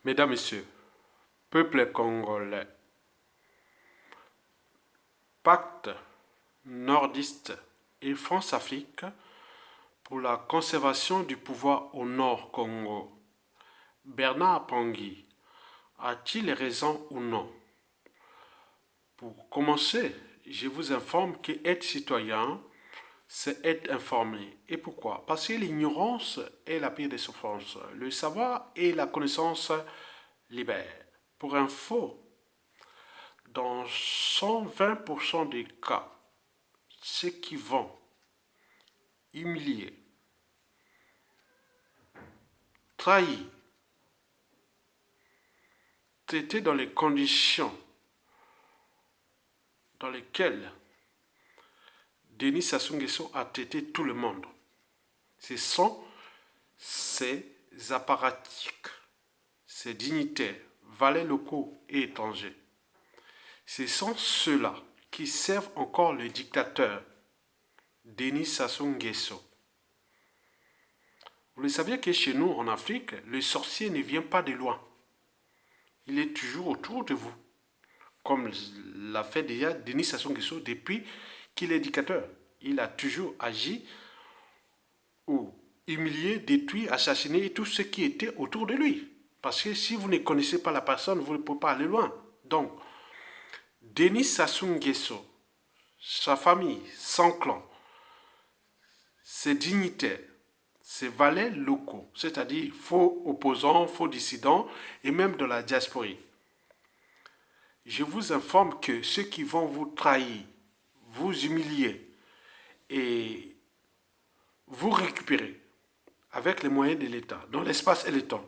Mesdames, Messieurs, peuple congolais, pacte nordiste et France-Afrique pour la conservation du pouvoir au Nord Congo. Bernard Pangui a-t-il raison ou non? Pour commencer, je vous informe qu'être citoyen, c'est être informé. Et pourquoi? Parce que l'ignorance est la pire des souffrances. Le savoir et la connaissance libèrent. Pour info, dans 120% des cas, ceux qui vont humilier, trahir, traiter dans les conditions dans lesquelles Denis Sassou Nguesso a traité tout le monde, ce sont ces apparatchiks, ces dignitaires, valets locaux et étrangers. Ce sont ceux-là qui servent encore le dictateur Denis Sassou Nguesso. Vous le saviez que chez nous, en Afrique, le sorcier ne vient pas de loin. Il est toujours autour de vous, comme l'a fait déjà Denis Sassou Nguesso depuis qu'il est dictateur. Il a toujours agi ou humilié, détruit, assassiné tout ce qui était autour de lui. Parce que si vous ne connaissez pas la personne, vous ne pouvez pas aller loin. Donc, Denis Sassou Nguesso, sa famille, son clan, ses dignitaires, ses valets locaux, c'est-à-dire faux opposants, faux dissidents et même de la diaspora. Je vous informe que ceux qui vont vous trahir, vous humilier et vous récupérer avec les moyens de l'État, dans l'espace et le temps,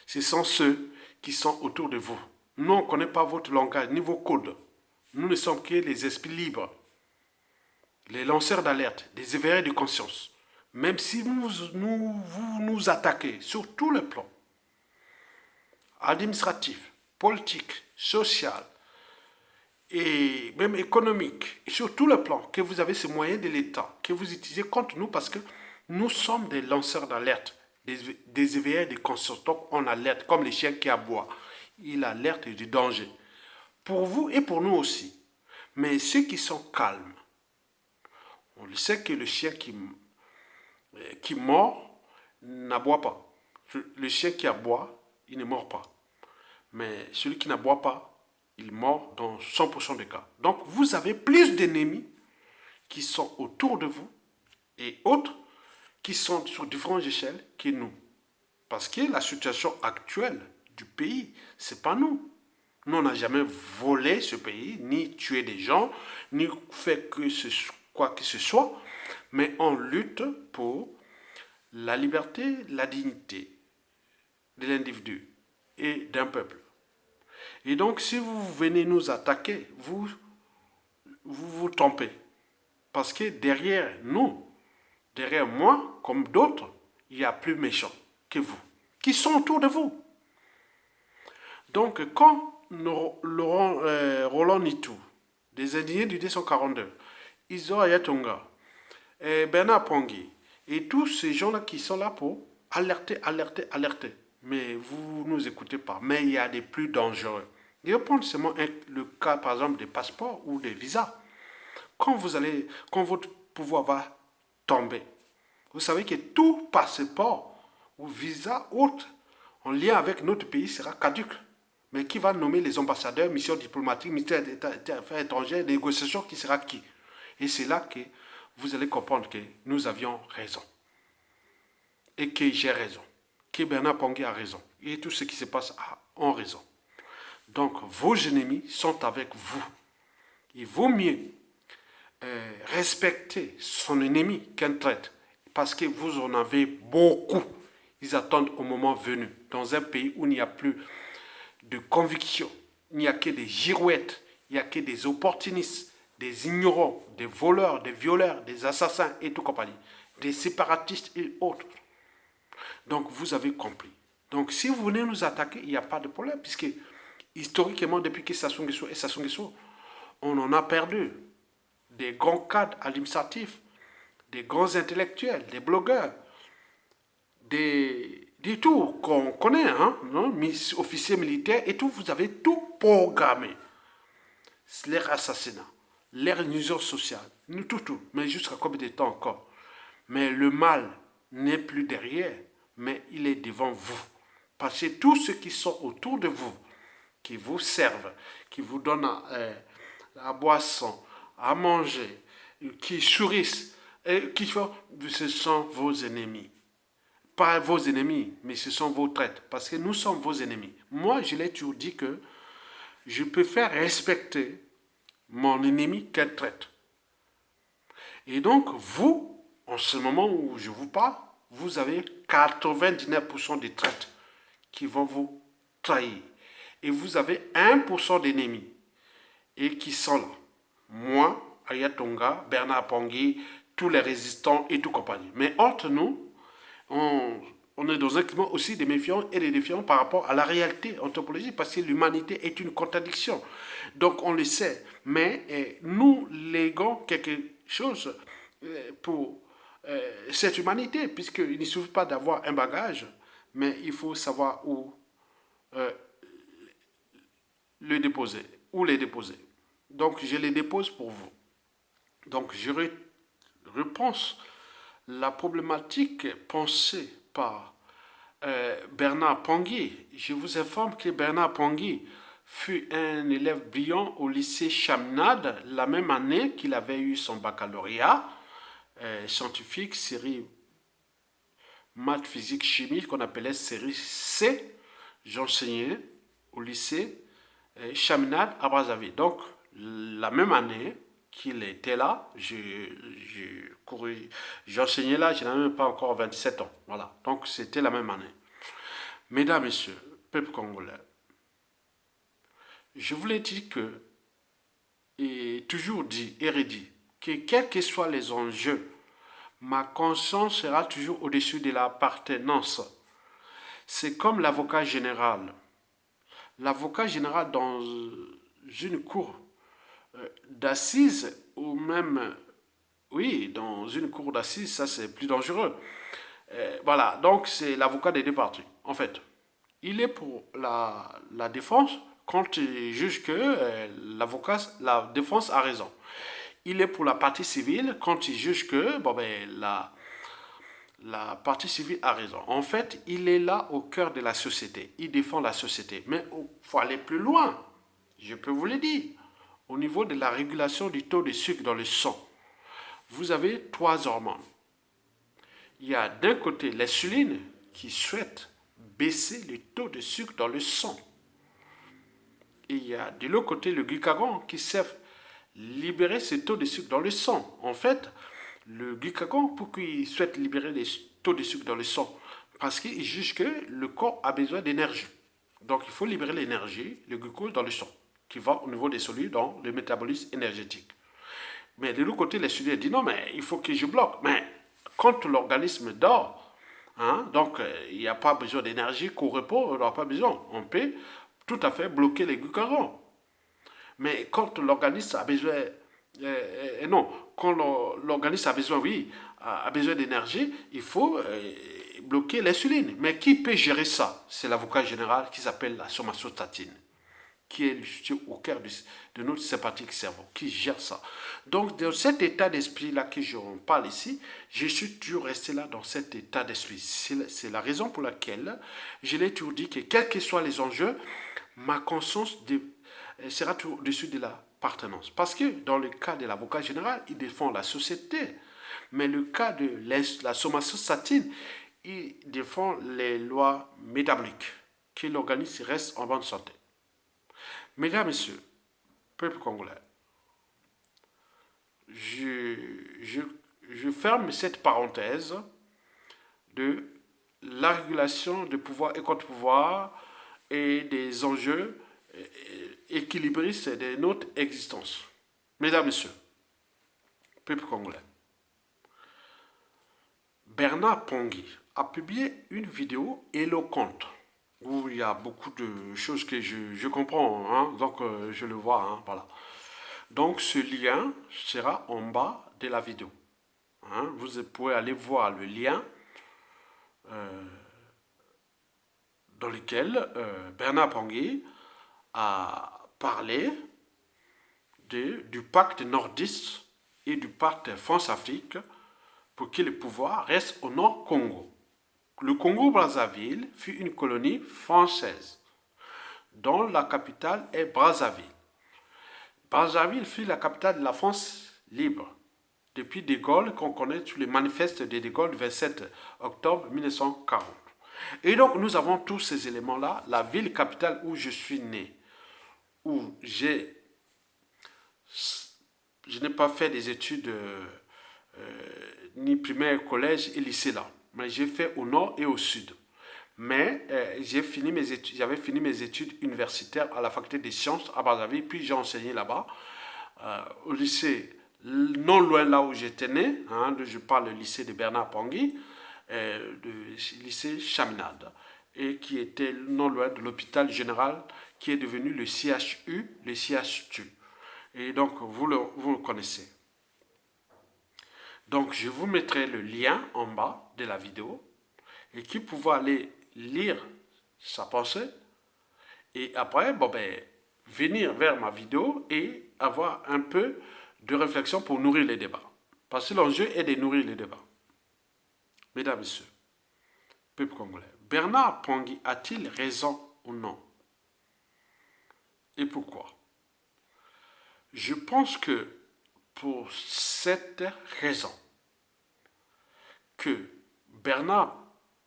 ce sont ceux qui sont autour de vous. Nous, on ne connaît pas votre langage ni vos codes. Nous ne sommes que les esprits libres, les lanceurs d'alerte, des éveillés de conscience. Même si vous nous attaquez sur tous les plans, administratif, politique, social et même économique, sur tous les plans, que vous avez ces moyens de l'État, que vous utilisez contre nous parce que nous sommes des lanceurs d'alerte, des éveillés de conscience. Donc on alerte, comme les chiens qui aboient. Il alerte du danger. Pour vous et pour nous aussi. Mais ceux qui sont calmes, on le sait que le chien qui mord n'aboie pas. Le chien qui aboie, il ne mord pas. Mais celui qui n'aboie pas, il mord dans 100% des cas. Donc vous avez plus d'ennemis qui sont autour de vous et autres qui sont sur différentes échelles que nous. Parce que la situation actuelle du pays, c'est pas nous. Nous, on n'a jamais volé ce pays, ni tué des gens, ni fait quoi que ce soit, mais on lutte pour la liberté, la dignité de l'individu et d'un peuple. Et donc, si vous venez nous attaquer, vous trompez. Parce que derrière nous, derrière moi, comme d'autres, il y a plus méchants que vous, qui sont autour de vous. Donc, quand Roland Nitou, des indignés du 242, Iso Ayatonga, Bernard Pangui, et tous ces gens-là qui sont là pour alerter, alerter, alerter. Mais vous ne nous écoutez pas. Mais il y a des plus dangereux. Je vais prendre seulement le cas, par exemple, des passeports ou des visas. Quand votre pouvoir va tomber, vous savez que tout passeport ou visa autre en lien avec notre pays sera caduque. Mais qui va nommer les ambassadeurs, missions diplomatiques, ministère des Affaires étrangères, des négociations, qui sera qui? Et c'est là que vous allez comprendre que nous avions raison. Et que j'ai raison. Que Bernard Pangui a raison. Et tout ce qui se passe a raison. Donc, vos ennemis sont avec vous. Il vaut mieux respecter son ennemi qu'un traître. Parce que vous en avez beaucoup. Ils attendent au moment venu. Dans un pays où il n'y a plus de conviction, il n'y a que des girouettes, il n'y a que des opportunistes, des ignorants, des voleurs, des violeurs, des assassins et tout compagnie, des séparatistes et autres. Donc vous avez compris. Donc si vous venez nous attaquer, il n'y a pas de problème, puisque historiquement, depuis que Sassou Nguesso, on en a perdu des grands cadres administratifs, des grands intellectuels, des blogueurs, des des tout qu'on connaît, hein, non? Officiers militaires et tout, vous avez tout programmé. Leur assassinat, leur nuisance sociale, tout. Mais jusqu'à combien de temps encore? Mais le mal n'est plus derrière, mais il est devant vous. Parce que tous ceux qui sont autour de vous, qui vous servent, qui vous donnent la boisson, à manger, qui sourissent, et qui font, ce sont vos ennemis. Pas vos ennemis, mais ce sont vos traîtres. Parce que nous sommes vos ennemis. Moi, je l'ai toujours dit que je préfère respecter mon ennemi qu'un traître. Et donc, vous, en ce moment où je vous parle, vous avez 99% des traîtres qui vont vous trahir. Et vous avez 1% d'ennemis et qui sont là. Moi, Ayatonga, Bernard Pongui, tous les résistants et tout compagnie. Mais entre nous, on est dans un climat aussi de méfiance et de défiance par rapport à la réalité anthropologique parce que l'humanité est une contradiction. Donc on le sait. Mais nous léguons quelque chose pour cette humanité, puisqu'il ne suffit pas d'avoir un bagage, mais il faut savoir où euh, le déposer, où les déposer. Donc je les dépose pour vous. Donc je repense la problématique pensée par Bernard Pongui. Je vous informe que Bernard Pongui fut un élève brillant au lycée Chaminade la même année qu'il avait eu son baccalauréat scientifique, série maths, physique, chimie, qu'on appelait série C. J'enseignais au lycée Chaminade à Brazzaville. Donc, la même année qu'il était là, j'enseignais là, je n'avais même pas encore 27 ans. Voilà. Donc, c'était la même année. Mesdames, Messieurs, peuple congolais, je vous l'ai dit que, et toujours dit et redit, que quels que soient les enjeux, ma conscience sera toujours au-dessus de l'appartenance. C'est comme l'avocat général. L'avocat général dans une cour d'assises ou même, oui, dans une cour d'assises, ça c'est plus dangereux. Voilà, donc c'est l'avocat des deux parties, en fait. Il est pour la défense quand il juge que la défense a raison. Il est pour la partie civile quand il juge que bon, ben, la partie civile a raison. En fait, il est là au cœur de la société. Il défend la société. Mais il faut aller plus loin. Je peux vous le dire. Au niveau de la régulation du taux de sucre dans le sang, vous avez trois hormones. Il y a d'un côté l'insuline qui souhaite baisser le taux de sucre dans le sang. Et il y a de l'autre côté le glucagon qui sert libérer ce taux de sucre dans le sang. En fait, le glucagon, pourquoi il souhaite libérer les taux de sucre dans le sang? Parce qu'il juge que le corps a besoin d'énergie. Donc il faut libérer l'énergie, le glucose dans le sang, qui va au niveau des cellules dans le métabolisme énergétique. Mais de l'autre côté, les cellules disent non, mais il faut que je bloque. Mais quand l'organisme dort, hein, donc il n'y a pas besoin d'énergie qu'au repos, on n'aura pas besoin. On peut tout à fait bloquer les glucagons. Mais quand l'organisme a besoin, non, quand l'organisme a besoin, oui, a besoin d'énergie, il faut bloquer l'insuline. Mais qui peut gérer ça? C'est l'avocat général qui s'appelle la somatostatine, qui est au cœur de notre sympathique cerveau, qui gère ça. Donc, dans cet état d'esprit-là que j'en parle ici, je suis toujours resté là dans cet état d'esprit. C'est la raison pour laquelle je l'ai toujours dit que, quels que soient les enjeux, ma conscience sera toujours au-dessus de l'appartenance. Parce que dans le cas de l'avocat général, il défend la société. Mais le cas de la somatostatine, il défend les lois métaboliques, que l'organisme reste en bonne santé. Mesdames, Messieurs, peuple congolais, je, je, je ferme cette parenthèse de la régulation de pouvoir et contre-pouvoir et des enjeux équilibristes de notre existence. Mesdames, Messieurs, peuple congolais, Bernard Pongui a publié une vidéo éloquente où il y a beaucoup de choses que je comprends, hein, donc je le vois, hein, voilà. Donc ce lien sera en bas de la vidéo. Hein. Vous pouvez aller voir le lien dans lequel Bernard Pangui a parlé du pacte nordiste et du pacte France-Afrique pour que le pouvoir reste au Nord-Congo. Le Congo-Brazzaville fut une colonie française dont la capitale est Brazzaville. Brazzaville fut la capitale de la France libre depuis De Gaulle, qu'on connaît sous le manifeste de De Gaulle du 27 octobre 1940. Et donc nous avons tous ces éléments-là, la ville capitale où je suis né, où je n'ai pas fait des études ni primaire, collège et lycée là, mais j'ai fait au nord et au sud. Mais j'avais fini mes études universitaires à la faculté des sciences à Brazzaville, puis j'ai enseigné là-bas, au lycée non loin là où j'étais né, hein, je parle du lycée de Bernard Pangui, le lycée Chaminade, et qui était non loin de l'hôpital général qui est devenu le CHU, le CHU. Et donc vous le connaissez. Donc je vous mettrai le lien en bas de la vidéo et qui pourra aller lire sa pensée et après venir vers ma vidéo et avoir un peu de réflexion pour nourrir les débats. Parce que l'enjeu est de nourrir les débats. Mesdames et messieurs, peuple congolais, Bernard Pangui a-t-il raison ou non? Et pourquoi? Je pense que pour cette raison, que Bernard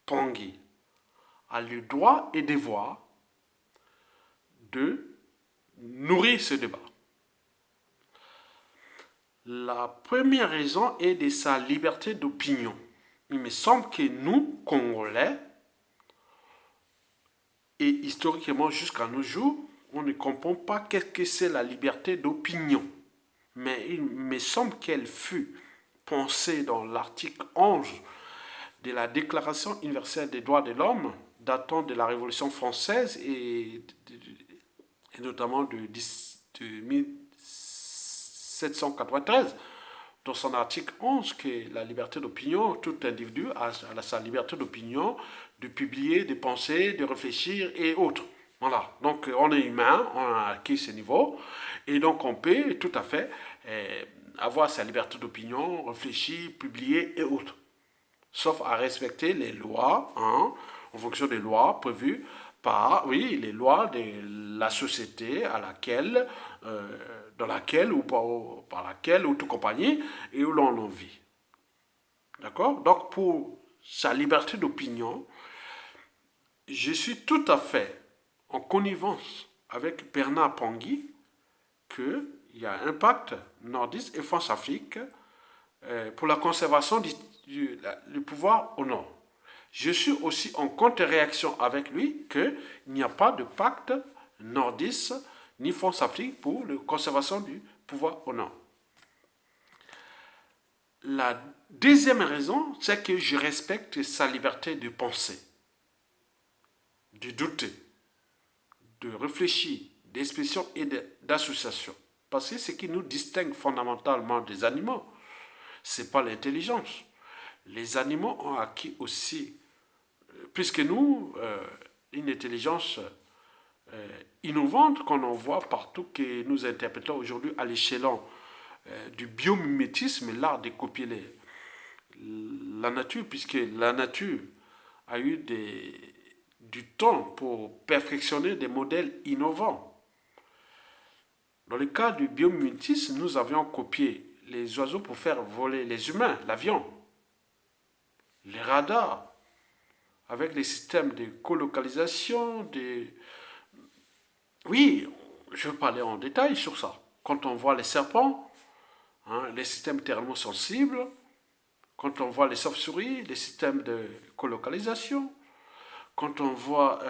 Pangui a le droit et devoir de nourrir ce débat. La première raison est de sa liberté d'opinion. Il me semble que nous, Congolais, et historiquement jusqu'à nos jours, on ne comprend pas qu'est-ce que c'est la liberté d'opinion. Mais il me semble qu'elle fut pensée dans l'article 11 de la Déclaration universelle des droits de l'homme, datant de la Révolution française et notamment de 1793, dans son article 11, que la liberté d'opinion, tout individu a sa liberté d'opinion, de publier, de penser, de réfléchir et autres. Voilà, donc on est humain, on a acquis ce niveau, et donc on peut tout à fait avoir sa liberté d'opinion, réfléchir, publier et autres. Sauf à respecter les lois, hein, en fonction des lois prévues par, oui, les lois de la société à laquelle, dans laquelle ou par laquelle ou toute compagnie et où l'on vit. D'accord? Donc pour sa liberté d'opinion, je suis tout à fait en connivence avec Bernard Pangui qu'il y a un pacte nordiste et France-Afrique pour la conservation du pouvoir au nord. Je suis aussi en contre-réaction avec lui qu'il n'y a pas de pacte nordiste ni France-Afrique pour la conservation du pouvoir au nord. La deuxième raison, c'est que je respecte sa liberté de penser, de douter, de réfléchir, d'expression et d'association. Parce que ce qui nous distingue fondamentalement des animaux, ce n'est pas l'intelligence. Les animaux ont acquis aussi, plus que nous, une intelligence innovante qu'on en voit partout, que nous interprétons aujourd'hui à l'échelon du biomimétisme, l'art de copier la nature, puisque la nature a eu du temps pour perfectionner des modèles innovants. Dans le cas du biomimétisme, nous avions copié les oiseaux pour faire voler les humains, l'avion, les radars, avec les systèmes de colocalisation, Oui, je vais parler en détail sur ça. Quand on voit les serpents, hein, les systèmes thermosensibles, quand on voit les chauves-souris, les systèmes de colocalisation, quand on voit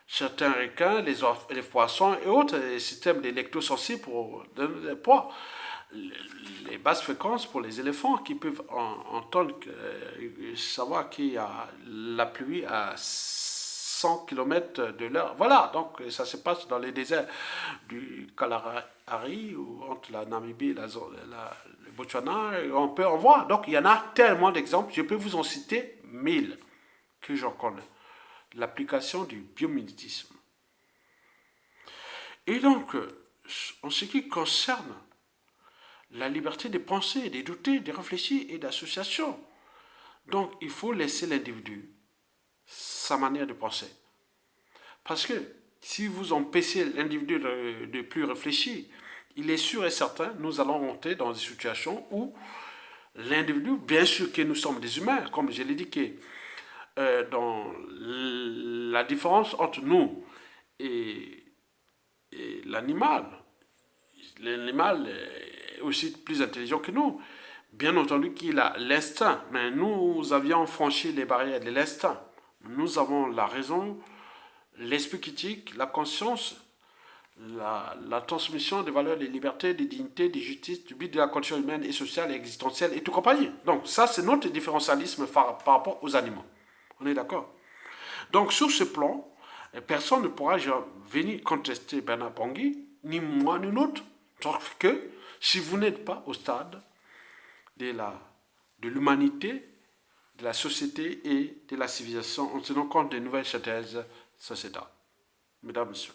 certains requins, les poissons et autres, les systèmes d'électrosensibles pour donner des poids, les basses fréquences pour les éléphants qui peuvent entendre, savoir qu'il y a la pluie à 100 km de l'heure. Voilà, donc ça se passe dans les déserts du Kalahari ou entre la Namibie et le Botswana, on peut en voir. Donc il y en a tellement d'exemples, je peux vous en citer 1000 que j'en connais. l'application du biomimétisme. Et donc, en ce qui concerne la liberté de penser, de douter, de réfléchir et d'association, donc il faut laisser l'individu sa manière de penser. Parce que si vous empêchez l'individu de plus réfléchir, il est sûr et certain, nous allons monter dans des situations où l'individu, bien sûr que nous sommes des humains, comme je l'ai dit, que dans la différence entre nous et l'animal, l'animal est aussi plus intelligent que nous. Bien entendu qu'il a l'instinct, mais nous avions franchi les barrières de l'instinct. Nous avons la raison, l'esprit critique, la conscience, la transmission des valeurs de liberté, de dignité, de justice, du but de la condition humaine et sociale et existentielle et tout compagnie. Donc ça, c'est notre différentialisme par rapport aux animaux. On est d'accord? Donc sur ce plan, personne ne pourra venir contester Bernard Pongui, ni moi ni l'autre, sauf que si vous n'êtes pas au stade de l'humanité, de la société et de la civilisation en tenant compte des nouvelles synthèses sociétales. Mesdames, Messieurs.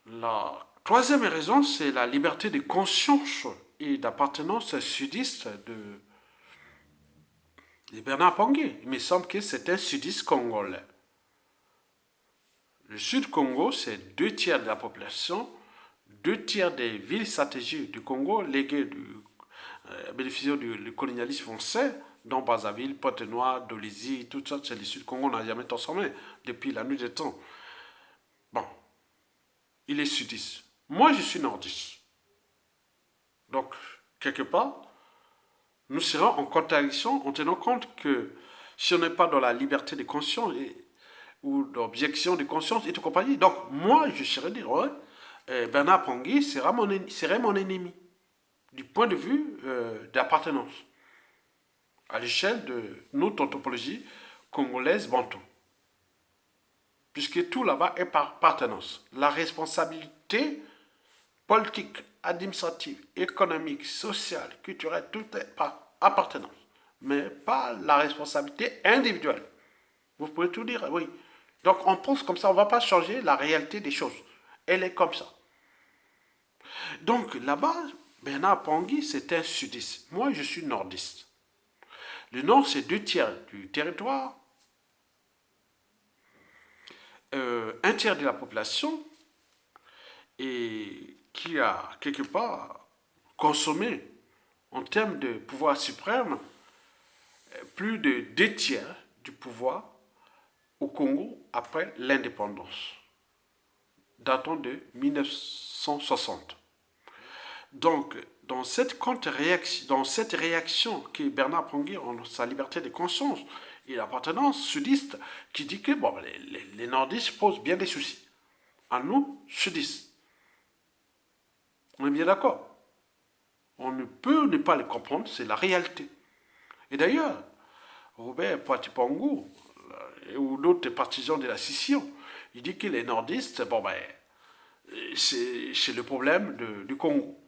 La troisième raison, c'est la liberté de conscience et d'appartenance sudiste de Bernard Pongui. Il me semble que c'est un sudiste congolais. Le Sud Congo, c'est 2 tiers de la population, 2 tiers des villes stratégiques du Congo léguées bénéficiant du colonialisme français, dont Brazzaville, Pointe-Noire, Dolisie, tout ça, c'est le Sud Congo, on n'a jamais transformé depuis la nuit des temps. Bon, il est sudiste. Moi, je suis nordiste. Donc, quelque part, nous serons en contradiction en tenant compte que si on n'est pas dans la liberté de conscience ou d'objection de conscience et tout compagnie, donc moi, je serais dire, ouais, Bernard Pongui serait mon ennemi du point de vue d'appartenance à l'échelle de notre anthropologie congolaise bantou. Puisque tout là-bas est par appartenance. La responsabilité politique, administrative, économique, sociale, culturelle, tout est par appartenance. Mais pas la responsabilité individuelle. Vous pouvez tout dire, oui. Donc on pense comme ça, on ne va pas changer la réalité des choses. Elle est comme ça. Donc là-bas, Bernard Pongui, c'est un sudiste. Moi, je suis nordiste. Le nord, c'est 2 tiers du territoire. 1 tiers de la population et qui a quelque part consommé en termes de pouvoir suprême plus de 2 tiers du pouvoir au Congo après l'indépendance, datant de 1960. Donc, dans cette réaction que Bernard Pongui, en sa liberté de conscience et d'appartenance sudiste, qui dit que bon, les nordistes posent bien des soucis. À nous, sudistes. On est bien d'accord. On ne peut ne pas les comprendre, c'est la réalité. Et d'ailleurs, Robert Poitipangu, ou d'autres partisans de la scission, il dit que les nordistes, bon ben, c'est le problème du Congo.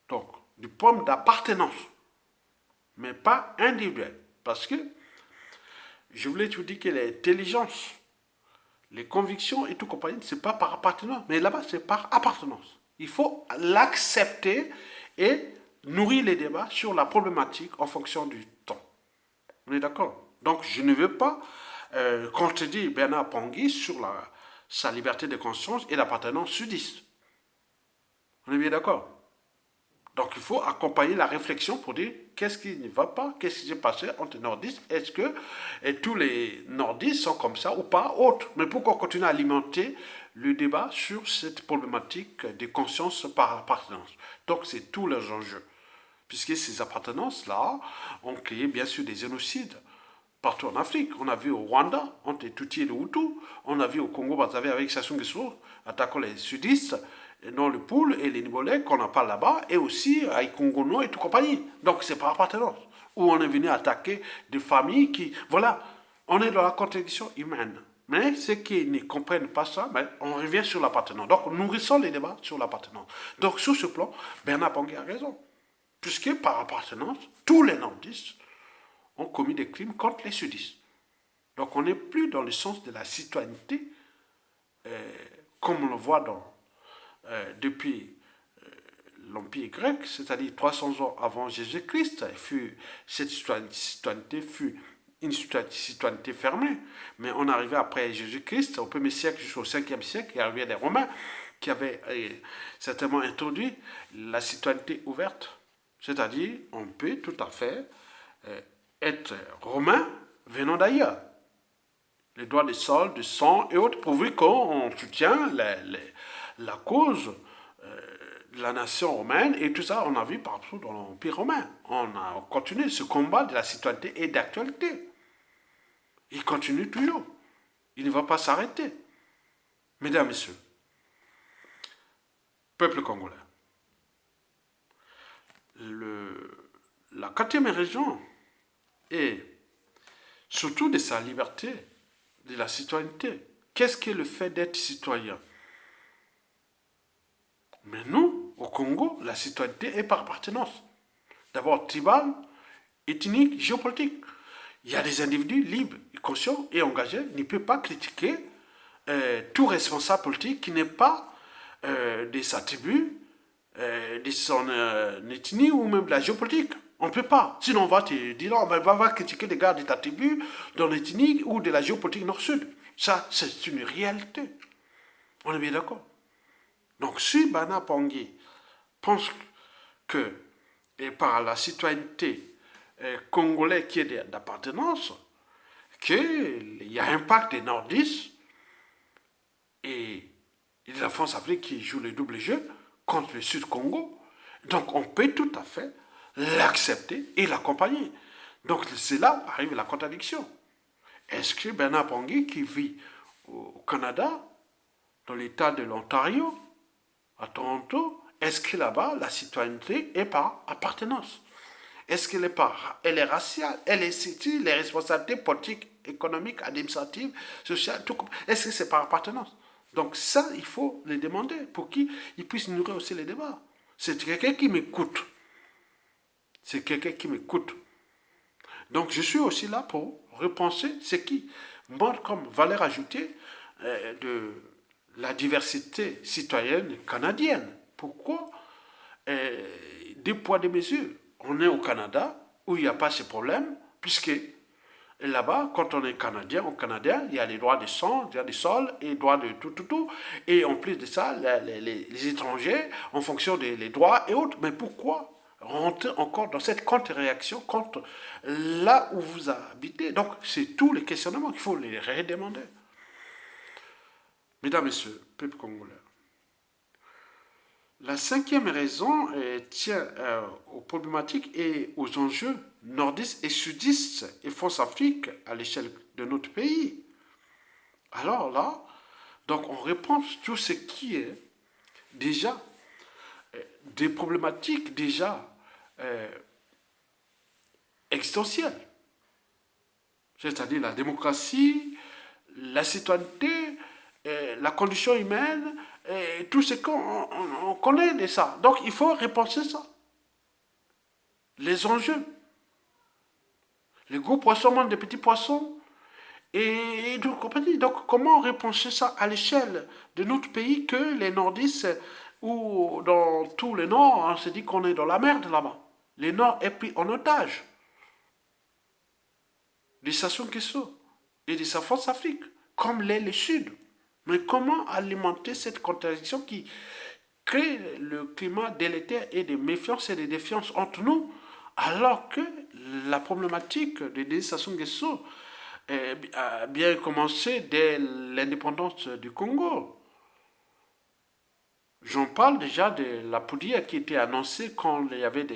Donc, du problème d'appartenance, mais pas individuel. Parce que, je voulais te dire que l'intelligence, les convictions et tout compagnie, c'est pas par appartenance, mais là-bas, c'est par appartenance. Il faut l'accepter et nourrir les débats sur la problématique en fonction du temps. On est d'accord? Donc, je ne veux pas contredire Bernard Pongui sur sa liberté de conscience et d'appartenance sudiste. On est bien d'accord? Donc il faut accompagner la réflexion pour dire qu'est-ce qui ne va pas, qu'est-ce qui s'est passé entre nordistes, est-ce que tous les nordistes sont comme ça ou pas, autres. Mais pourquoi continuer à alimenter le débat sur cette problématique de conscience par appartenance? Donc c'est tous les enjeux. Puisque ces appartenances-là ont créé bien sûr des génocides partout en Afrique. On a vu au Rwanda, entre Tutsi et les Hutus. On a vu au Congo-Brazzaville avec Sassou Nguesso attaquant les sudistes, non le Poul et les Nibolais qu'on n'a pas là-bas, et aussi à Ikongono et tout compagnie. Donc c'est par appartenance. Où on est venu attaquer des familles qui... Voilà, on est dans la contradiction humaine. Mais ceux qui ne comprennent pas ça, ben, on revient sur l'appartenance. Donc nourrissons les débats sur l'appartenance. Donc sur ce plan, Bernard Pongui a raison. Puisque par appartenance, tous les nordistes ont commis des crimes contre les sudistes. Donc on n'est plus dans le sens de la citoyenneté, comme on le voit depuis l'Empire grec, c'est-à-dire 300 ans avant Jésus-Christ, cette citoyenneté fut une citoyenneté fermée. Mais on arrivait après Jésus-Christ, au 1er siècle jusqu'au 5e siècle, il y avait des Romains qui avaient certainement introduit la citoyenneté ouverte. C'est-à-dire, on peut tout à fait être romain venant d'ailleurs. Les droits de sol, de sang et autres, pourvu qu'on soutient la cause de la nation romaine, et tout ça, on a vu partout dans l'Empire romain. On a continué ce combat de la citoyenneté et d'actualité. Il continue toujours. Il ne va pas s'arrêter. Mesdames, Messieurs, peuple congolais, la quatrième région est surtout de sa liberté, de la citoyenneté. Qu'est-ce que le fait d'être citoyen? Mais nous, au Congo, la citoyenneté est par appartenance. D'abord tribal, ethnique, géopolitique. Il y a des individus libres, conscients et engagés. Il ne peut pas critiquer tout responsable politique qui n'est pas de sa tribu, de son ethnie ou même de la géopolitique. On ne peut pas. Sinon, on va te dire, non, va critiquer des gars de ta tribu, de l'ethnie ou de la géopolitique nord-sud. Ça, c'est une réalité. On est bien d'accord. Donc, si Bana Pangui pense que, et par la citoyenneté congolaise qui est d'appartenance, qu'il y a un pacte des nordistes et de la France-Afrique qui joue le double jeu contre le Sud-Congo, donc on peut tout à fait l'accepter et l'accompagner. Donc c'est là arrive la contradiction. Est-ce que Bernard Pangui, qui vit au Canada, dans l'État de l'Ontario, à Toronto, est-ce que là-bas, la citoyenneté est par appartenance? Est-ce qu'elle elle est raciale? Elle est située, les responsabilités politiques, économiques, administratives, sociales, tout. Est-ce que c'est par appartenance? Donc ça, il faut le demander pour qu'ils puissent nourrir aussi les débats. C'est quelqu'un qui m'écoute. C'est quelqu'un qui m'écoute. Donc je suis aussi là pour repenser ce qui montre comme valeur ajoutée de la diversité citoyenne canadienne. Pourquoi deux poids, deux mesures? On est au Canada, où il n'y a pas ce problème, puisque là-bas, quand on est Canadien, il y a les droits de sang, il y a des sols, et les droits de tout. Et en plus de ça, les étrangers, en fonction des droits et autres. Mais pourquoi rentrer encore dans cette contre-réaction contre là où vous habitez? Donc, c'est tous les questionnements qu'il faut les redemander. Mesdames, Messieurs, peuple congolais, la cinquième raison tient aux problématiques et aux enjeux nordistes et sudistes et France-Afrique à l'échelle de notre pays. Alors là, donc on répond tout ce qui est déjà des problématiques déjà existentielles. C'est-à-dire la démocratie, la citoyenneté, la condition humaine, et tout ce qu'on connaît de ça. Donc il faut repenser ça. Les enjeux. Les gros poissons mangent des petits poissons. Et donc, compagnie. Donc comment repenser ça à l'échelle de notre pays que les nordistes, ou dans tout le nord, on se dit qu'on est dans la merde là-bas. Le nord est pris en otage. Des Sassou Nguesso et de sa France-Afrique, comme l'est le Sud. Mais comment alimenter cette contradiction qui crée le climat délétère et de méfiance et de défiance entre nous, alors que la problématique de Sassou Nguesso a bien commencé dès l'indépendance du Congo. J'en parle déjà de la poudrière qui était annoncée quand il y avait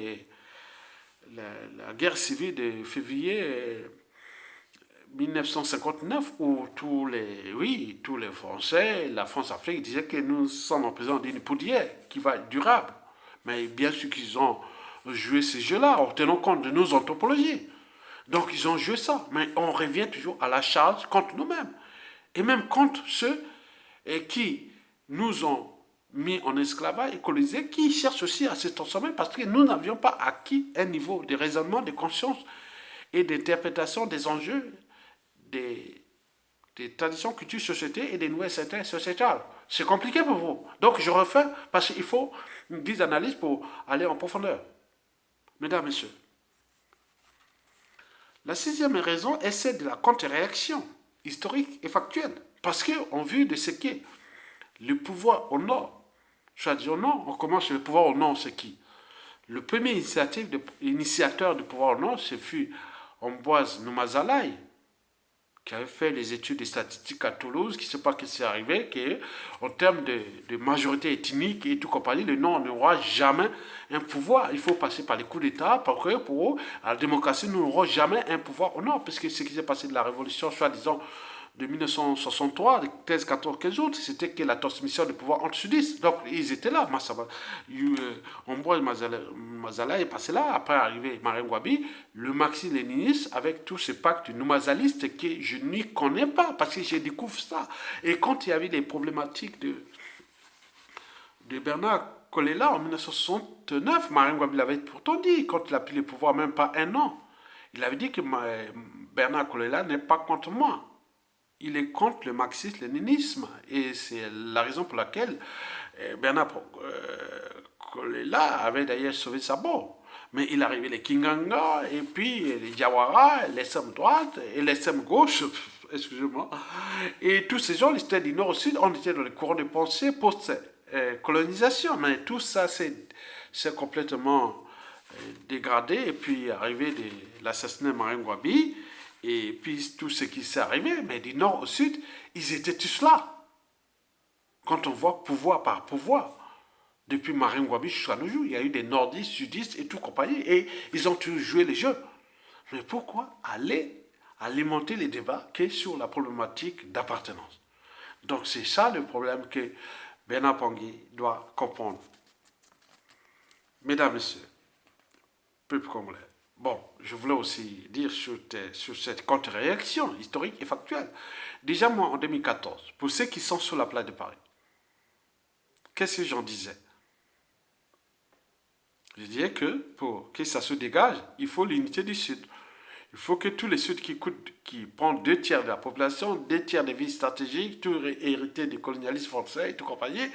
la guerre civile de février 1959, où tous les Français, la France-Afrique disaient que nous sommes en présence d'une poudrière qui va être durable. Mais bien sûr qu'ils ont joué ce jeu-là en tenant compte de nos anthropologies. Donc ils ont joué ça. Mais on revient toujours à la charge contre nous-mêmes. Et même contre ceux qui nous ont mis en esclavage et colonisés, qui cherchent aussi à se transformer parce que nous n'avions pas acquis un niveau de raisonnement, de conscience et d'interprétation des enjeux des traditions, cultures, sociétés et des nouvelles certaines sociétales. C'est compliqué pour vous. Donc je refais parce qu'il faut une guise d'analyse pour aller en profondeur. Mesdames, Messieurs, la sixième raison est celle de la contre-réaction historique et factuelle. Parce qu'en vue de ce qu'est le pouvoir au Nord, c'est-à-dire au Nord, on commence le pouvoir au Nord, c'est qui? Le premier initiateur du pouvoir au Nord, ce fut Ambroise Noumazalaï, qui avait fait les études de statistiques à Toulouse, qui ne sait pas ce qui s'est arrivé, qu'en termes de majorité ethnique et tout compagnie, le Nord n'aura jamais un pouvoir. Il faut passer par les coups d'État, parce que pour eux, la démocratie n'aura jamais un pouvoir au Nord, puisque ce qui s'est passé de la révolution, soi-disant, de 1963, 13, 14, 15 autres, c'était que la transmission du pouvoir entre sudistes. Donc, ils étaient là. Ambroise Mazala est passé là. Après, arrivé Marine Ngouabi, le marxiste-léniniste, avec tout ce pacte noumazaliste que je n'y connais pas, parce que je découvre ça. Et quand il y avait les problématiques de Bernard Kolela en 1969, Marine Ngouabi l'avait pourtant dit, quand il a pris le pouvoir, même pas un an. Il avait dit que Bernard Kolela n'est pas contre moi. Il est contre le marxisme-léninisme. Et c'est la raison pour laquelle Bernard Kolela avait d'ailleurs sauvé sa peau. Mais il arrivait les Kinganga, et puis les Jawara, l'extrême droite et l'extrême gauche, excusez-moi. Et tous ces gens, ils étaient du nord au sud, on était dans le courant de pensée post-colonisation. Mais tout ça, c'est complètement dégradé. Et puis, arrivé de l'assassinat de Marine Ngouabi, et puis tout ce qui s'est arrivé, mais du nord au sud, ils étaient tous là. Quand on voit pouvoir par pouvoir, depuis Marine Ngouabi jusqu'à nos jours, il y a eu des nordistes, sudistes et tout compagnie, et ils ont tous joué les jeux. Mais pourquoi aller alimenter les débats que sur la problématique d'appartenance? Donc c'est ça le problème que Bernard Pangui doit comprendre. Mesdames, Messieurs, peuple congolais, bon, je voulais aussi dire sur cette contre-réaction historique et factuelle. Déjà, moi, en 2014, pour ceux qui sont sur la place de Paris, qu'est-ce que j'en disais? Je disais que pour que ça se dégage, il faut l'unité du Sud. Il faut que tous les Suds qui prennent 2 tiers de la population, 2 tiers des villes stratégiques, tout hérité du colonialisme français et tout compagnie,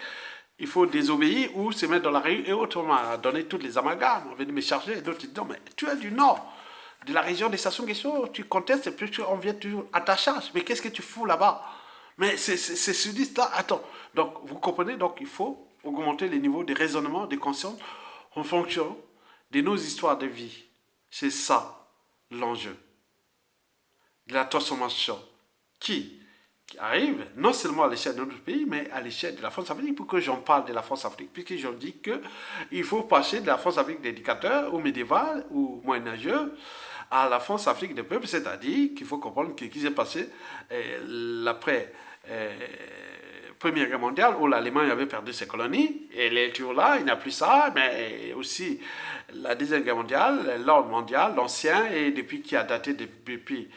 il faut désobéir ou se mettre dans la rue et autrement donner toutes les amalgames. On vient de me charger et d'autres disent non, mais tu es du Nord, de la région des Sassou Nguesso, tu contestes et puis on vient toujours à ta charge. Mais qu'est-ce que tu fous là-bas? Mais c'est sudiste-là, attends. Donc, vous comprenez, donc il faut augmenter les niveaux de raisonnement, de conscience en fonction de nos histoires de vie. C'est ça l'enjeu de la transformation qui arrive non seulement à l'échelle de notre pays, mais à l'échelle de la France-Afrique. Pourquoi j'en parle de la France-Afrique? Puisque je dis qu'il faut passer de la France-Afrique d'éducateur ou médiéval ou moyenâgeux à la France-Afrique des peuples, c'est-à-dire qu'il faut comprendre ce qui s'est passé l'après Première Guerre mondiale, où l'Allemagne avait perdu ses colonies, et les toujours là, il n'y a plus ça, mais aussi la Deuxième Guerre mondiale, l'ordre mondial, l'ancien, et depuis qui a daté depuis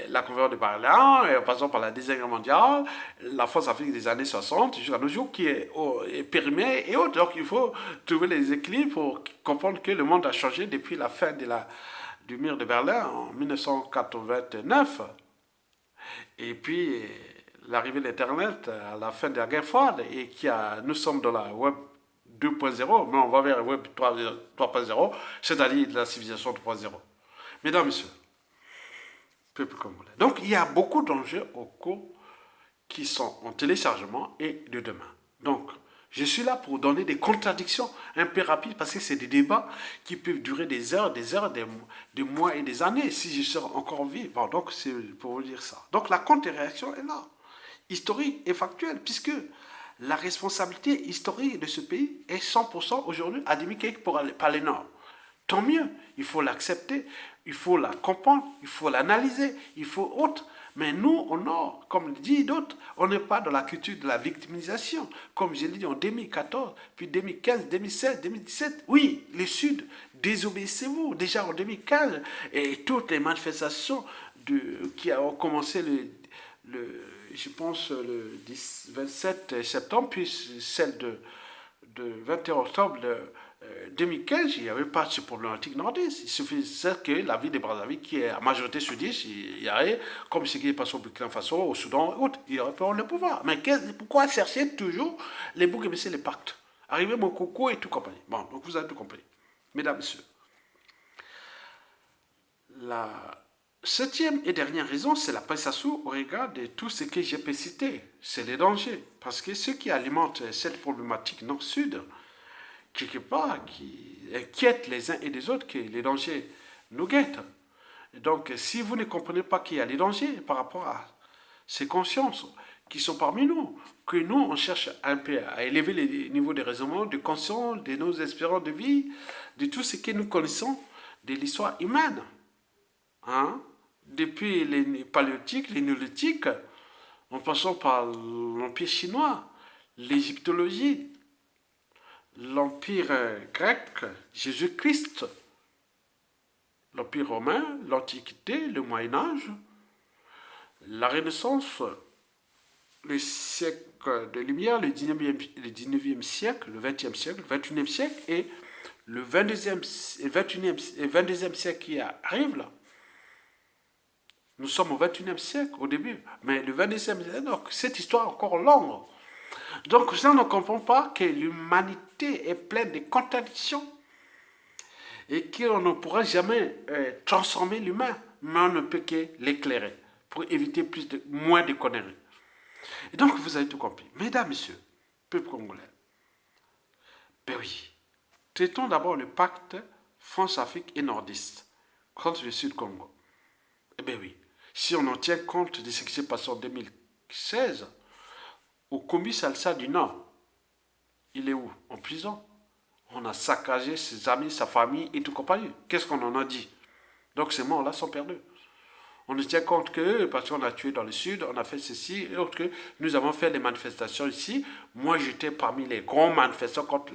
la conférence de Berlin, passant par la Deuxième Guerre mondiale, la France-Afrique des années 60, jusqu'à nos jours, qui est périmée et autres. Donc il faut trouver les équilibres pour comprendre que le monde a changé depuis la fin du mur de Berlin en 1989. Et puis l'arrivée d'Internet à la fin de la guerre froide, et nous sommes dans la web 2.0, mais on va vers la web 3.0, c'est-à-dire la civilisation 3.0. Mesdames, Messieurs, peuple congolais. Donc il y a beaucoup d'enjeux au cours qui sont en téléchargement et de demain. Donc je suis là pour donner des contradictions un peu rapides, parce que c'est des débats qui peuvent durer des heures, des mois et des années si je serai encore vivant. Donc c'est pour vous dire ça. Donc la contre-réaction est là, historique et factuelle, puisque la responsabilité historique de ce pays est 100% aujourd'hui admise par les Nord. Tant mieux, il faut l'accepter, il faut la comprendre, il faut l'analyser, il faut autre. Mais nous, au Nord, comme dit d'autres, on n'est pas dans la culture de la victimisation. Comme je l'ai dit en 2014, puis 2015, 2016, 2017. Oui, le Sud, désobéissez-vous. Déjà en 2015, et toutes les manifestations qui ont commencé je pense, le 27 septembre, puis celle de 21 octobre 2015, il n'y avait pas de ce problématique nordiste. Il suffisait que la ville de Brazzaville, qui est à majorité sudiste, il y avait, comme ce qui est passé au Burkina Faso, au Soudan, autres, il y aurait pas le pouvoir. Mais pourquoi chercher toujours les boucs et messieurs, les pactes? Arriver mon coco et tout compagnie. Bon, donc vous avez tout compris. Mesdames, Messieurs, la septième et dernière raison, c'est l'appréciation au regard de tout ce que j'ai pu citer. C'est les dangers. Parce que ce qui alimente cette problématique nord-sud, quelque part, qui inquiète les uns et les autres, que les dangers nous guettent. Donc, si vous ne comprenez pas qu'il y a des dangers par rapport à ces consciences qui sont parmi nous, que nous, on cherche un peu à élever les niveaux de raisonnement, de conscience, de nos espérances de vie, de tout ce que nous connaissons de l'histoire humaine. Hein? Depuis les paléolithiques, les néolithiques, en passant par l'Empire chinois, l'égyptologie, l'Empire grec, Jésus-Christ, l'Empire romain, l'Antiquité, le Moyen-Âge, la Renaissance, le siècle de lumière, le 19e siècle, le 20e siècle, le 21e siècle et le 22e, 22e siècle qui arrive là. Nous sommes au 21e siècle au début, mais le 22e siècle, donc cette histoire est encore longue. Donc ça ne comprend pas que l'humanité est pleine de contradictions et qu'on ne pourra jamais transformer l'humain, mais on ne peut que l'éclairer pour éviter moins de conneries. Et donc vous avez tout compris. Mesdames, Messieurs, peuple congolais, ben oui, traitons d'abord le pacte France-Afrique et nordiste contre le Sud-Congo. Eh bien oui, si on en tient compte de ce qui s'est passé en 2016, au Kombi Salsa du Nord, il est où? En prison. On a saccagé ses amis, sa famille et tout compagnie. Qu'est-ce qu'on en a dit? Donc ces morts-là sont perdus. On ne tient compte que parce qu'on a tué dans le sud, on a fait ceci et autres que nous avons fait des manifestations ici. Moi, j'étais parmi les grands manifestants contre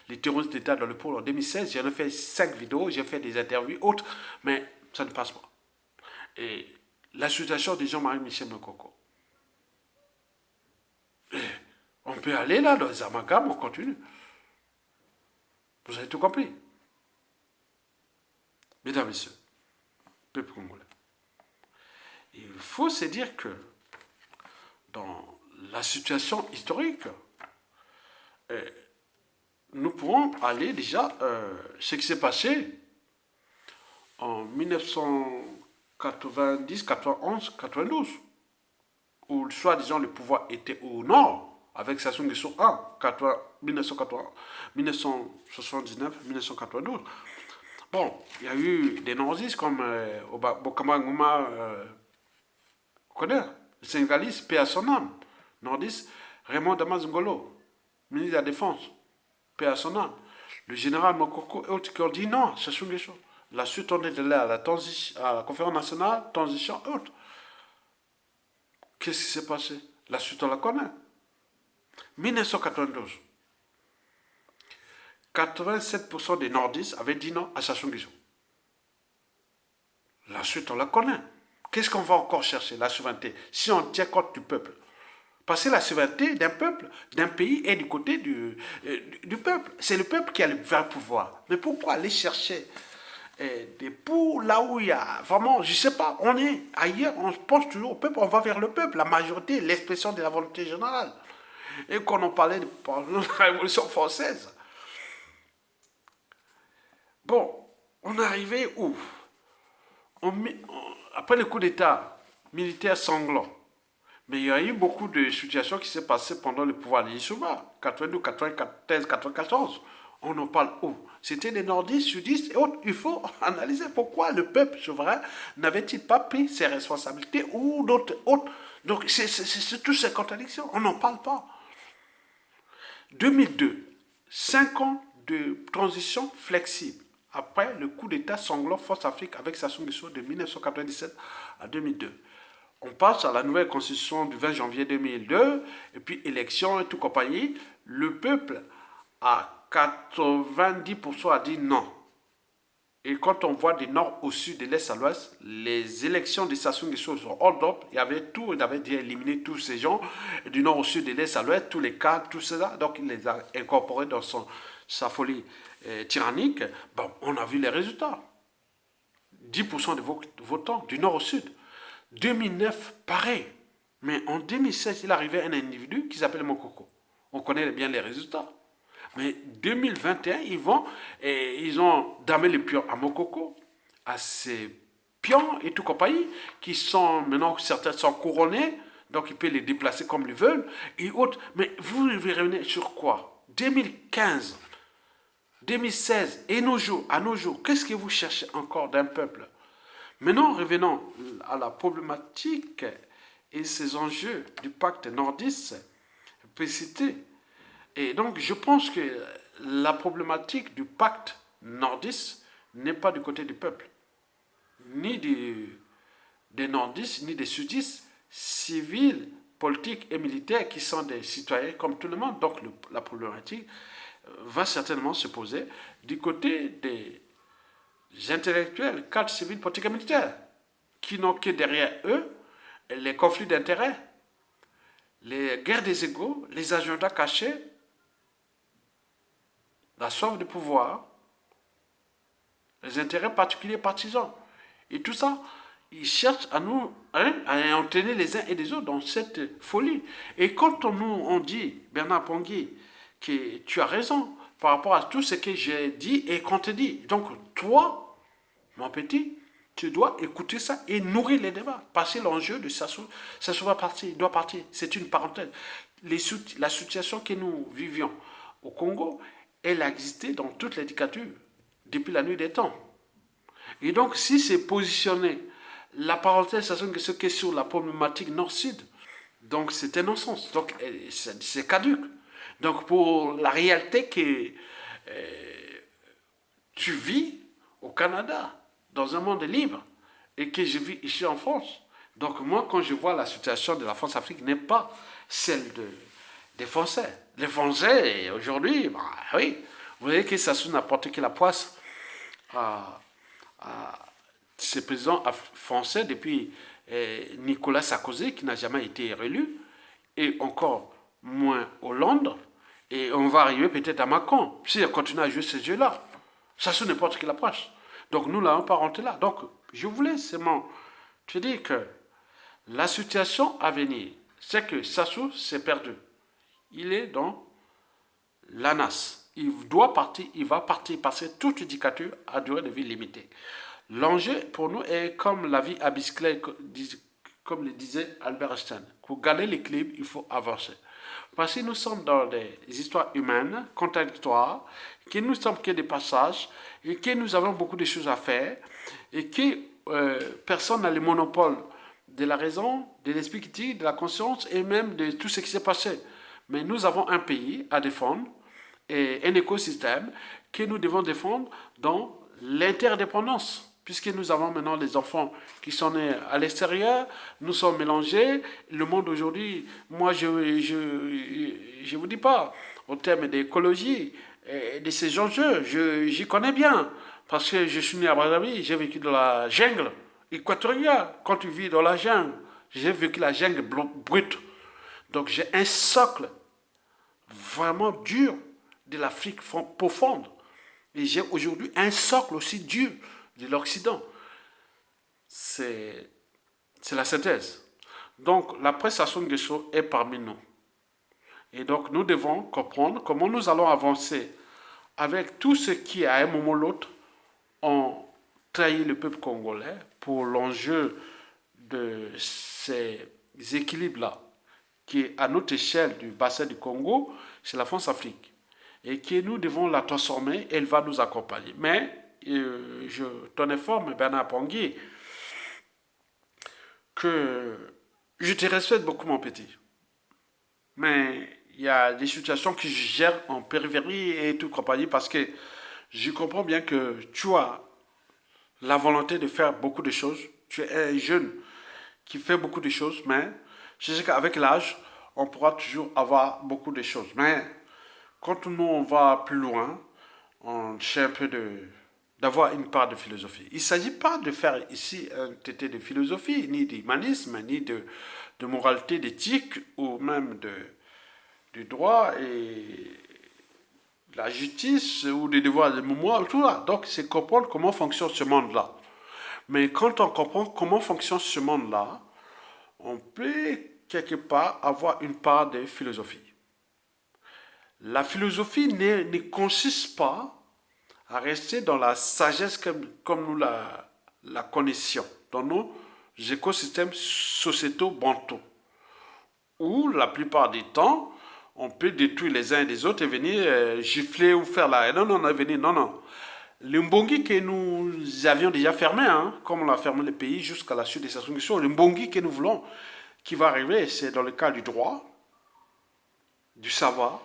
les terroristes d'État dans le pôle en 2016. J'en ai fait 5 vidéos, j'ai fait des interviews autres, mais ça ne passe pas. Et la situation de Jean-Marie Michel Mokoko. On peut aller là dans les amalgames, on continue. Vous avez tout compris. Mesdames, Messieurs, peuple congolais. Il faut se dire que dans la situation historique, nous pourrons aller déjà ce qui s'est passé en 1990, 91, 92, où soi-disant le pouvoir était au nord, avec Sassou Nguesso 1, 1979, 1992. Bon, il y a eu des nordistes comme Bokama Ngouma, connaît, le Sénégaliste, paix à son âme, nordiste, Raymond Damas Ngolo, ministre de la Défense, paix à son âme. Le général Mokoko et autres qui ont dit non, Sassou Nguesso. La suite, on est allé à la conférence nationale, transition et autres. Qu'est-ce qui s'est passé? La suite, on la connaît. 1992. 87% des nordistes avaient dit non à Sassou Nguesso. La suite, on la connaît. Qu'est-ce qu'on va encore chercher? La souveraineté. Si on tient compte du peuple. Parce que la souveraineté d'un peuple, d'un pays, est du côté du peuple. C'est le peuple qui a le vrai pouvoir. Mais pourquoi aller chercher des pour là où il y a vraiment, je ne sais pas, on est ailleurs, on pense toujours au peuple, on va vers le peuple, la majorité, l'expression de la volonté générale. Et quand on parlait de la Révolution française, bon, on est arrivé où? Après le coup d'État militaire sanglant, mais il y a eu beaucoup de situations qui s'est passées pendant le pouvoir de Yissouma, 82, 94, 94. On en parle où? C'était des nordistes, sudistes et autres. Il faut analyser pourquoi le peuple souverain n'avait-il pas pris ses responsabilités ou d'autres autres. Donc c'est toutes ces contradictions. On n'en parle pas. 2002, 5 ans de transition flexible. Après le coup d'État sanglant Force Afrique avec Sassou Nguesso de 1997 à 2002. On passe à la nouvelle constitution du 20 janvier 2002, et puis élection et tout compagnie. Le peuple, à 90% a dit non. Et quand on voit du nord au sud, de l'est à l'ouest, les élections de Sassou Nguesso sont hold up. Il avait déjà éliminé tous ces gens, du nord au sud, de l'est à l'ouest, tous les cadres, tout ça. Donc il les a incorporés dans sa folie tyrannique, bon, on a vu les résultats. 10% de votants du nord au sud. 2009, pareil. Mais en 2016, il arrivait un individu qui s'appelle Mokoko. On connaît bien les résultats. Mais 2021, ils ont damé les pions à Mokoko, à ces pions et tout compagnie, qui sont maintenant, certains sont couronnés, donc ils peuvent les déplacer comme ils veulent, et autres. Mais vous revenez sur quoi? 2015, 2016 et à nos jours, qu'est-ce que vous cherchez encore d'un peuple? Maintenant, revenons à la problématique et ces enjeux du pacte nordiste précité. Et donc, je pense que la problématique du pacte nordiste n'est pas du côté du peuple, ni des nordistes, ni des sudistes, civils, politiques et militaires qui sont des citoyens comme tout le monde. Donc, la problématique va certainement se poser du côté des intellectuels, cadres civils, politiques et militaires, qui n'ont que derrière eux les conflits d'intérêts, les guerres des égaux, les agendas cachés, la soif de pouvoir, les intérêts particuliers partisans. Et tout ça, ils cherchent à nous à entraîner les uns et les autres dans cette folie. Et quand on dit, Bernard Pongui, que tu as raison par rapport à tout ce que j'ai dit et qu'on te dit. Donc toi, mon petit, tu dois écouter ça et nourrir les débats. Parce que l'enjeu de Sassou va partir, doit partir. C'est une parenthèse. La situation que nous vivions au Congo, elle a existé dans toutes les dictatures depuis la nuit des temps. Et donc, si c'est positionné, la parenthèse, ce qui est sur la problématique nord-sud, donc c'est un non-sens. Donc, c'est caduque. Donc, pour la réalité que tu vis au Canada, dans un monde libre, et que je vis ici en France. Donc, moi, quand je vois la situation de la France-Afrique, n'est pas celle des Français. Les Français, aujourd'hui, bah, oui, vous voyez que Sassou n'a porté que la poisse à ces présidents français depuis Nicolas Sarkozy, qui n'a jamais été réélu, et encore moins Hollande, et on va arriver peut-être à Macron, si on continue à jouer ce jeu-là. Sassou ne porte que la poisse. Donc nous n'allons pas rentrer là. Donc je voulais seulement te dire que la situation à venir, c'est que Sassou s'est perdu. Il est dans l'ANAS. Il doit partir, il va partir parce que toute dictature a durée de vie limitée. L'enjeu pour nous est comme la vie à bicyclette, comme le disait Albert Einstein. Pour garder l'équilibre, il faut avancer. Parce que nous sommes dans des histoires humaines, contradictoires, que nous sommes que des passages, et que nous avons beaucoup de choses à faire, et que personne n'a le monopole de la raison, de l'esprit critique, de la conscience, et même de tout ce qui s'est passé. Mais nous avons un pays à défendre, et un écosystème que nous devons défendre dans l'interdépendance. Puisque nous avons maintenant des enfants qui sont nés à l'extérieur, nous sommes mélangés. Le monde aujourd'hui, moi je vous dis pas, au terme d'écologie, et de ces enjeux, j'y connais bien. Parce que je suis né à Brazzaville, j'ai vécu dans la jungle équatoriale. Quand tu vis dans la jungle, j'ai vécu la jungle brute. Donc j'ai un socle vraiment dur de l'Afrique profonde. Et j'ai aujourd'hui un socle aussi dur de l'Occident. C'est la synthèse. Donc la prestation de choses est parmi nous. Et donc nous devons comprendre comment nous allons avancer avec tout ce qui, à un moment ou l'autre, ont trahi le peuple congolais pour l'enjeu de ces équilibres-là, qui est à notre échelle du bassin du Congo, c'est la France-Afrique. Et que nous devons la transformer, elle va nous accompagner. Mais je t'en informe, Bernard Pongui, que je te respecte beaucoup, mon petit. Mais il y a des situations que je gère en périphérie et tout compagnie parce que je comprends bien que tu as la volonté de faire beaucoup de choses. Tu es un jeune qui fait beaucoup de choses, mais je sais qu'avec l'âge, on pourra toujours avoir beaucoup de choses. Mais quand nous, on va plus loin, on cherche un peu d'avoir une part de philosophie. Il ne s'agit pas de faire ici un tété de philosophie, ni d'humanisme, ni de moralité, d'éthique, ou même de droit et la justice ou des devoirs de mémoire, tout là. Donc, c'est comprendre comment fonctionne ce monde-là. Mais quand on comprend comment fonctionne ce monde-là, on peut quelque part avoir une part de philosophie. La philosophie ne consiste pas à rester dans la sagesse comme nous la connaissions, dans nos écosystèmes sociétaux bantous, où la plupart du temps, on peut détruire les uns et les autres et venir gifler ou faire la... Non, non, non, venir, non, non. Le Mbongi que nous avions déjà fermé, hein, comme on a fermé le pays jusqu'à la suite de sa soumission, le Mbongi que nous voulons, qui va arriver, c'est dans le cas du droit, du savoir,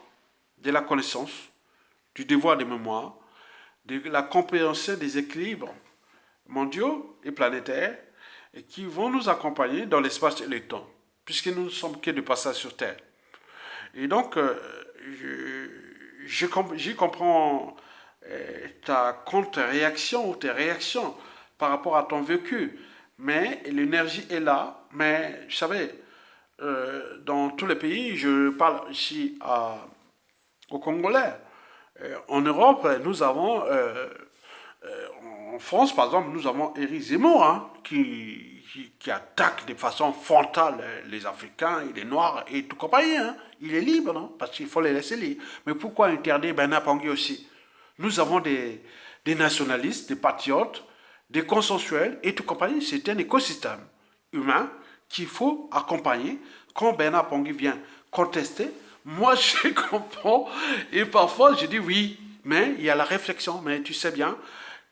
de la connaissance, du devoir de mémoire, de la compréhension des équilibres mondiaux et planétaires et qui vont nous accompagner dans l'espace et le temps, puisque nous ne sommes que de passage sur Terre. Et donc, j'y comprends ta contre-réaction ou tes réactions par rapport à ton vécu. Mais l'énergie est là. Mais, vous savez, dans tous les pays, je parle ici aux Congolais. En Europe, nous avons, en France par exemple, nous avons Éric Zemmour hein, qui attaque de façon frontale les Africains et les Noirs et tout compagnie. Hein. Il est libre, non? Parce qu'il faut les laisser libres. Mais pourquoi interdire Bernard Pangui aussi? Nous avons des nationalistes, des patriotes, des consensuels et tout compagnie. C'est un écosystème humain qu'il faut accompagner. Quand Bernard Pangui vient contester, moi je comprends et parfois je dis oui, mais il y a la réflexion. Mais tu sais bien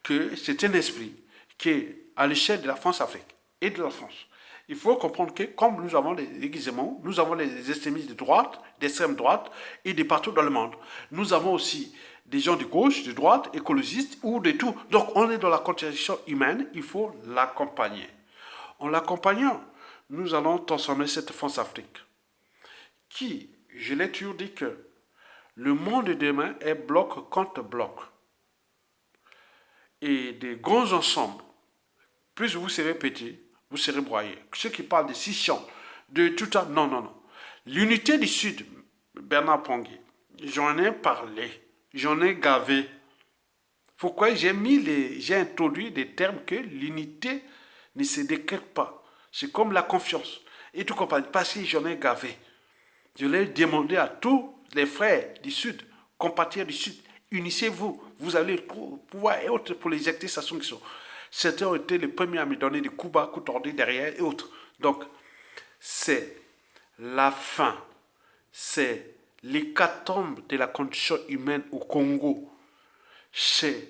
que c'est un esprit qui est à l'échelle de la France-Afrique et de la France. Il faut comprendre que comme nous avons les aiguisements, nous avons les extrémistes de droite, d'extrême droite et de partout dans le monde. Nous avons aussi des gens de gauche, de droite, écologistes ou de tout. Donc on est dans la contradiction humaine, il faut l'accompagner. En l'accompagnant, nous allons transformer cette France-Afrique qui, je l'ai toujours dit que le monde de demain est bloc contre bloc. Et des grands ensembles, plus vous serez petits, vous serez broyés. Ceux qui parlent de scission, de tout ça, non, non, non. L'unité du Sud, Bernard Pangui, j'en ai parlé, j'en ai gavé. Pourquoi j'ai introduit des termes que l'unité ne se décrète pas. C'est comme la confiance. Et tout compagnie, parce que j'en ai gavé. Je l'ai demandé à tous les frères du Sud, compatriotes du Sud, unissez-vous, vous avez le pouvoir et autres pour les acter sa sanction. Certains ont été les premiers à me donner des coups bas, coups tordus derrière et autres. Donc, c'est la fin, c'est l'hécatombe de la condition humaine au Congo. C'est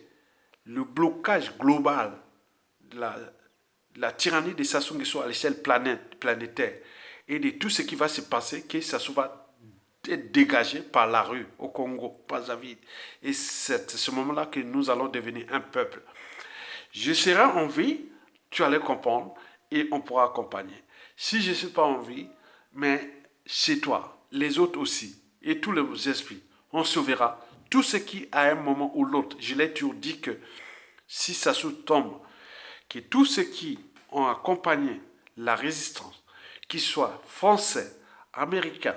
le blocage global de la tyrannie de Sassou Nguesso à l'échelle planétaire et de tout ce qui va se passer, que ça va être dégagé par la rue au Congo, Brazzaville. Et c'est ce moment-là que nous allons devenir un peuple. Je serai en vie, tu allais comprendre et on pourra accompagner. Si je ne suis pas en vie, mais c'est toi, les autres aussi, et tous les esprits, on sauvera tout ce qui, à un moment ou l'autre, je l'ai toujours dit que si ça tombe, que tous ceux qui ont accompagné la résistance, qu'ils soient français, américains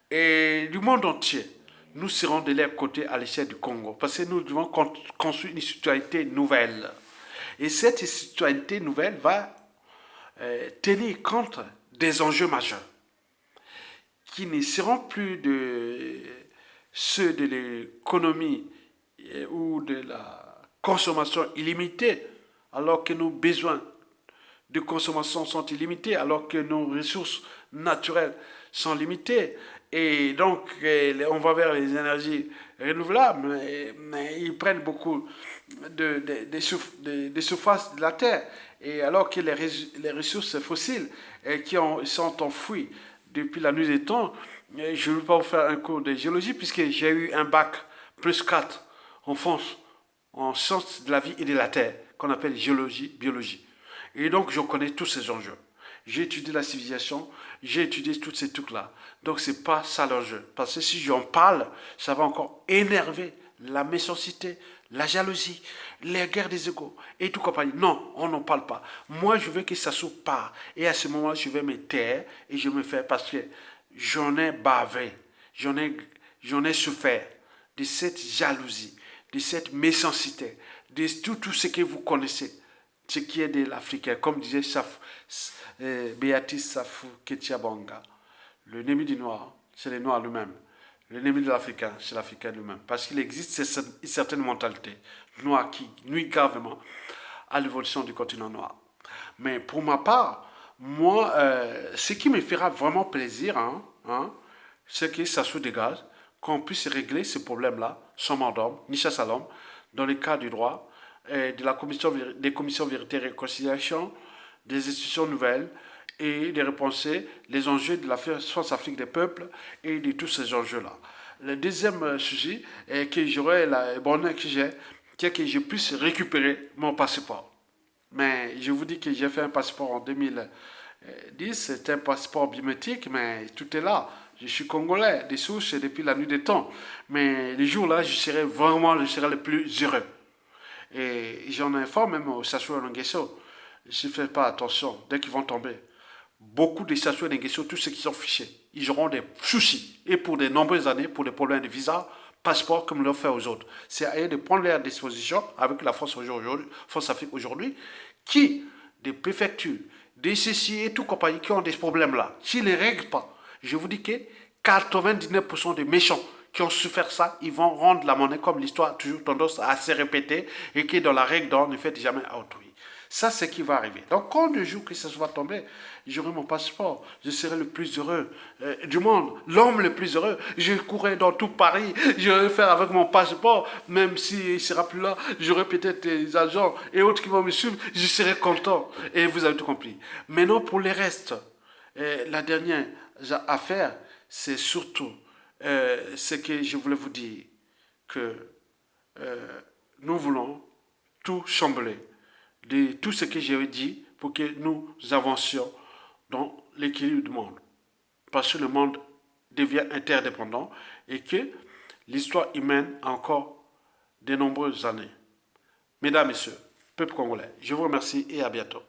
et du monde entier, nous serons de leur côté à l'échelle du Congo. Parce que nous devons construire une citoyenneté nouvelle. Et cette citoyenneté nouvelle va tenir compte des enjeux majeurs qui ne seront plus de ceux de l'économie ou de la consommation illimitée, alors que nos besoins de consommation sont illimités, alors que nos ressources naturelles sont limitées. Et donc, on va vers les énergies renouvelables, mais ils prennent beaucoup de surface de la Terre. Et alors que les ressources fossiles qui sont enfouies depuis la nuit des temps, je ne vais pas vous faire un cours de géologie, puisque j'ai eu un bac plus 4 en France, en sciences de la vie et de la Terre, qu'on appelle géologie, biologie. Et donc, je connais tous ces enjeux. J'ai étudié la civilisation, j'ai étudié tous ces trucs-là. Donc, ce n'est pas ça l'enjeu. Parce que si j'en parle, ça va encore énerver la méchanceté, la jalousie, les guerres des égaux et tout compagnie. Non, on n'en parle pas. Moi, je veux que ça se part. Et à ce moment-là, je vais me taire et je me fais parce que j'en ai bavé, j'en ai souffert de cette jalousie, de cette méchanceté, de tout ce que vous connaissez, ce qui est de l'Africain, comme disait Béatrice Safou Ketiabanga. L'ennemi du noir, c'est le noir lui-même. L'ennemi de l'Africain, c'est l'Africain lui-même. Parce qu'il existe une certaine mentalité noire qui nuit gravement à l'évolution du continent noir. Mais pour ma part, moi, ce qui me fera vraiment plaisir, c'est que ça se dégage, qu'on puisse régler ce problème-là, sans mort d'homme, ni chasse à l'homme, dans le cadre du droit, de la des commissions vérité et réconciliation, des institutions nouvelles, et de repenser les enjeux de la France Afrique des peuples et de tous ces enjeux-là. Le deuxième sujet que j'aurais, la bonne que j'ai, c'est que je puisse récupérer mon passeport. Mais je vous dis que j'ai fait un passeport en 2010, c'est un passeport biométrique, mais tout est là. Je suis congolais, des souches depuis la nuit des temps. Mais le jour-là, je serai le plus heureux. Et j'en informe même au Sassou Nguesso. Je ne fais pas attention, dès qu'ils vont tomber. Beaucoup de Sassou Nguesso, tous ceux qui sont fichés, ils auront des soucis. Et pour de nombreuses années, pour des problèmes de visa, passeport, comme le fait aux autres. C'est à eux de prendre leur disposition avec la France Afrique aujourd'hui, qui, des préfectures, des ceci et tout compagnie qui ont des problèmes là, s'ils ne les règlent pas, je vous dis que 99% des méchants qui ont su faire ça, ils vont rendre la monnaie comme l'histoire a toujours tendance à se répéter et qui, dans la règle d'or, ne fait jamais à autrui. Ça, c'est ce qui va arriver. Donc, quand le jour que ça va tomber, j'aurai mon passeport. Je serai le plus heureux du monde, l'homme le plus heureux. Je courrai dans tout Paris. Je vais faire avec mon passeport, même s'il ne sera plus là. J'aurai peut-être des agents et autres qui vont me suivre. Je serai content. Et vous avez tout compris. Maintenant, pour les restes, la dernière affaire, c'est surtout ce que je voulais vous dire, que nous voulons tout chambrer de tout ce que j'ai dit pour que nous avancions dans l'équilibre du monde. Parce que le monde devient interdépendant et que l'histoire humaine a encore de nombreuses années. Mesdames, Messieurs, peuple congolais, je vous remercie et à bientôt.